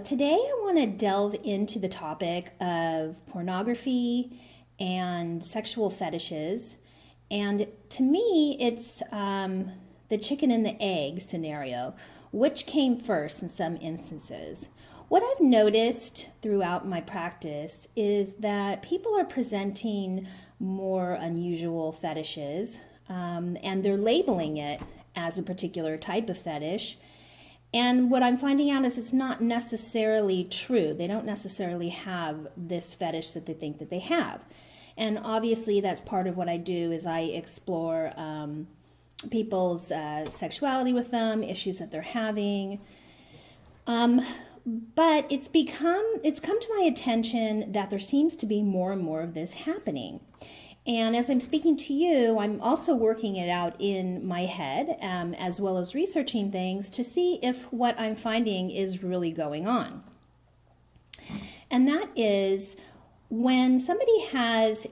Today I want to delve into the topic of pornography and sexual fetishes. And to me, it's the chicken and the egg scenario. Which came first in some instances? What I've noticed throughout my practice is that people are presenting more unusual fetishes, and they're labeling it as a particular type of fetish. And what I'm finding out is it's not necessarily true. They don't necessarily have this fetish that they think that they have. And obviously that's part of what I do is I explore people's sexuality with them, issues that they're having. But it's come to my attention that there seems to be more and more of this happening. And as I'm speaking to you, I'm also working it out in my head, as well as researching things to see if what I'm finding is really going on. And that is when somebody has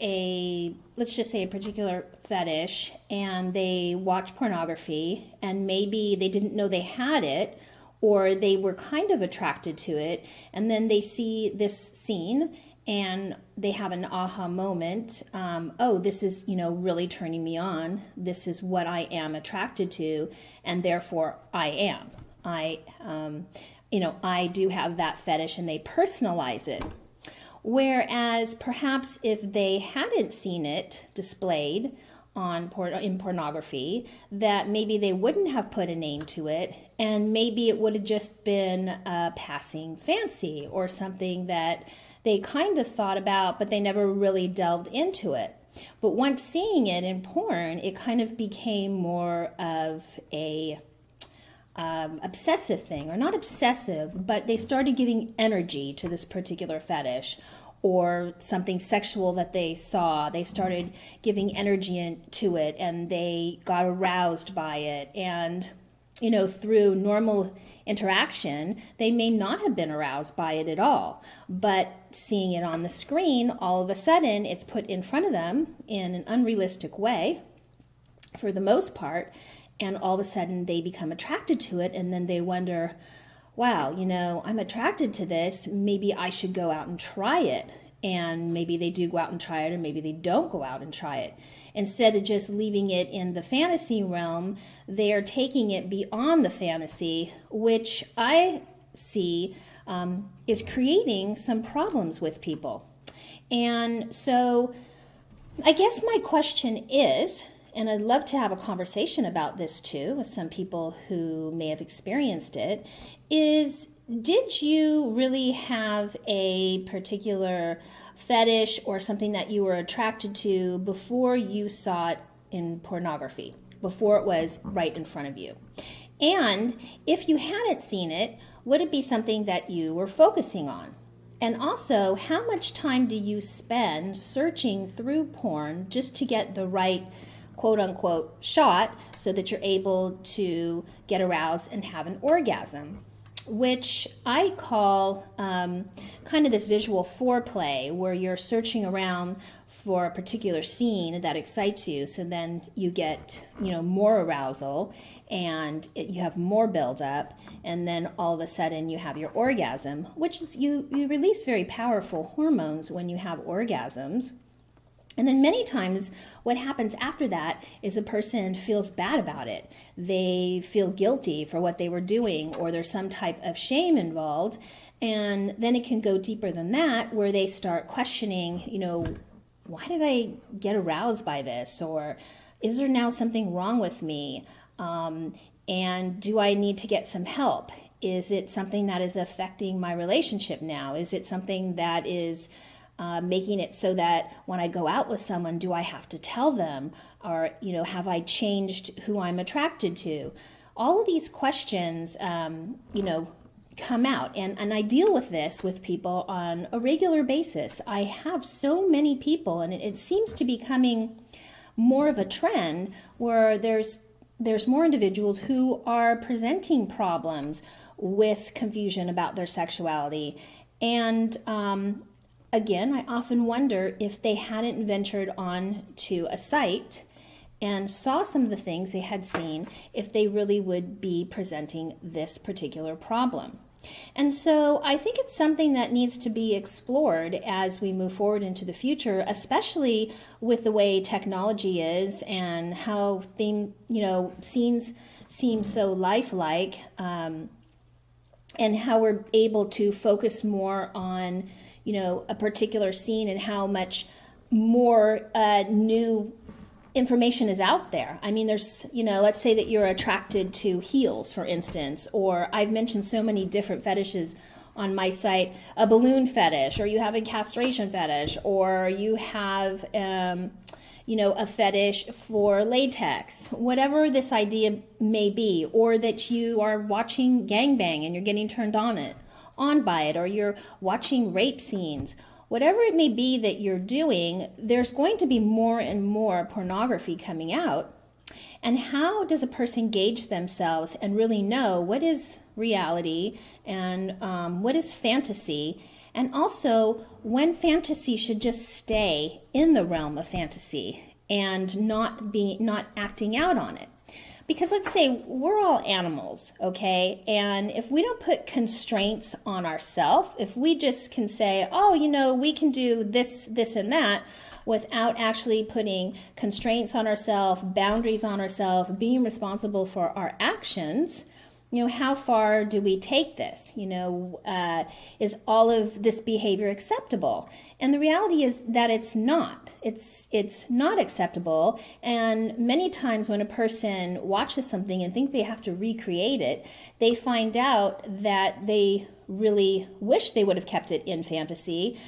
let's just say a particular fetish, and they watch pornography, and maybe they didn't know they had it, or they were kind of attracted to it, and then they see this scene and they have an aha moment. Oh, this is, really turning me on. This is what I am attracted to, and therefore I do have that fetish, and they personalize it. Whereas perhaps if they hadn't seen it displayed in pornography, that maybe they wouldn't have put a name to it, and maybe it would have just been a passing fancy or something that they kind of thought about, but they never really delved into it. But once seeing it in porn, it kind of became more of a obsessive thing, or not obsessive, but they started giving energy to this particular fetish, or something sexual that they saw. They started giving energy to it, and they got aroused by it. And through normal interaction, they may not have been aroused by it at all. But seeing it on the screen, all of a sudden, it's put in front of them in an unrealistic way, for the most part, and all of a sudden they become attracted to it, and then they wonder, wow, I'm attracted to this, maybe I should go out and try it. And maybe they do go out and try it, or maybe they don't go out and try it. Instead of just leaving it in the fantasy realm, they are taking it beyond the fantasy, which I see is creating some problems with people. And so I guess my question is, and I'd love to have a conversation about this too with some people who may have experienced it, is did you really have a particular fetish or something that you were attracted to before you saw it in pornography, before it was right in front of you? And if you hadn't seen it, would it be something that you were focusing on? And also, how much time do you spend searching through porn just to get the right quote-unquote shot so that you're able to get aroused and have an orgasm? Which I call kind of this visual foreplay, where you're searching around for a particular scene that excites you, so then you get more arousal, and you have more buildup, and then all of a sudden you have your orgasm, which is you release very powerful hormones when you have orgasms. And then many times what happens after that is a person feels bad about it. They feel guilty for what they were doing, or there's some type of shame involved. And then it can go deeper than that, where they start questioning, why did I get aroused by this? Or is there now something wrong with me? And do I need to get some help? Is it something that is affecting my relationship now? Is it something that is making it so that when I go out with someone, do I have to tell them? Or, have I changed who I'm attracted to? All of these questions, come out. And I deal with this with people on a regular basis. I have so many people, and it seems to be becoming more of a trend where there's more individuals who are presenting problems with confusion about their sexuality. And again, I often wonder if they hadn't ventured on to a site and saw some of the things they had seen, if they really would be presenting this particular problem. And so I think it's something that needs to be explored as we move forward into the future, especially with the way technology is and how scenes seem so lifelike, and how we're able to focus more on, a particular scene and how much more new information is out there. I mean, there's, let's say that you're attracted to heels, for instance, or I've mentioned so many different fetishes on my site, a balloon fetish, or you have a castration fetish, or you have, a fetish for latex, whatever this idea may be, or that you are watching gangbang and you're getting turned on by it, or you're watching rape scenes. Whatever it may be that you're doing, there's going to be more and more pornography coming out. And how does a person gauge themselves and really know what is reality and what is fantasy? And also when fantasy should just stay in the realm of fantasy and not acting out on it. Because let's say we're all animals, okay? And if we don't put constraints on ourselves, if we just can say, oh, we can do this, this, and that, without actually putting constraints on ourselves, boundaries on ourselves, being responsible for our actions, how far do we take this? Is all of this behavior acceptable? And the reality is that it's not. It's not acceptable. And many times when a person watches something and think they have to recreate it, they find out that they really wish they would have kept it in fantasy,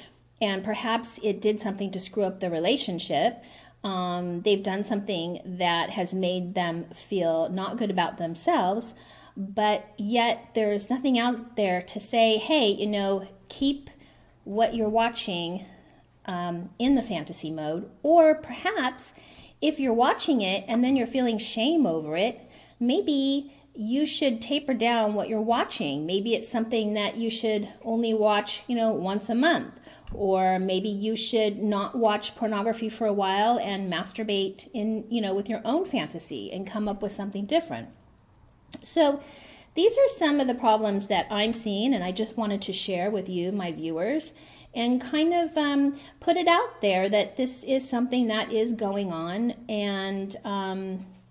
and perhaps it did something to screw up the relationship. They've done something that has made them feel not good about themselves. But yet there's nothing out there to say, hey, keep what you're watching in the fantasy mode. Or perhaps if you're watching it and then you're feeling shame over it, maybe you should taper down what you're watching. Maybe it's something that you should only watch, once a month. Or maybe you should not watch pornography for a while and masturbate with your own fantasy and come up with something different. So these are some of the problems that I'm seeing, and I just wanted to share with you, my viewers, and kind of put it out there that this is something that is going on, and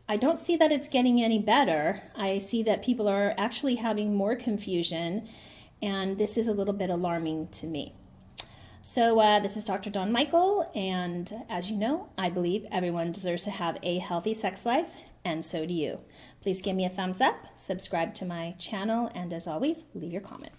I don't see that it's getting any better. I see that people are actually having more confusion, and this is a little bit alarming to me. So this is Dr. Dawn Michael, and as you know, I believe everyone deserves to have a healthy sex life, and so do you. Please give me a thumbs up, subscribe to my channel, and as always, leave your comment.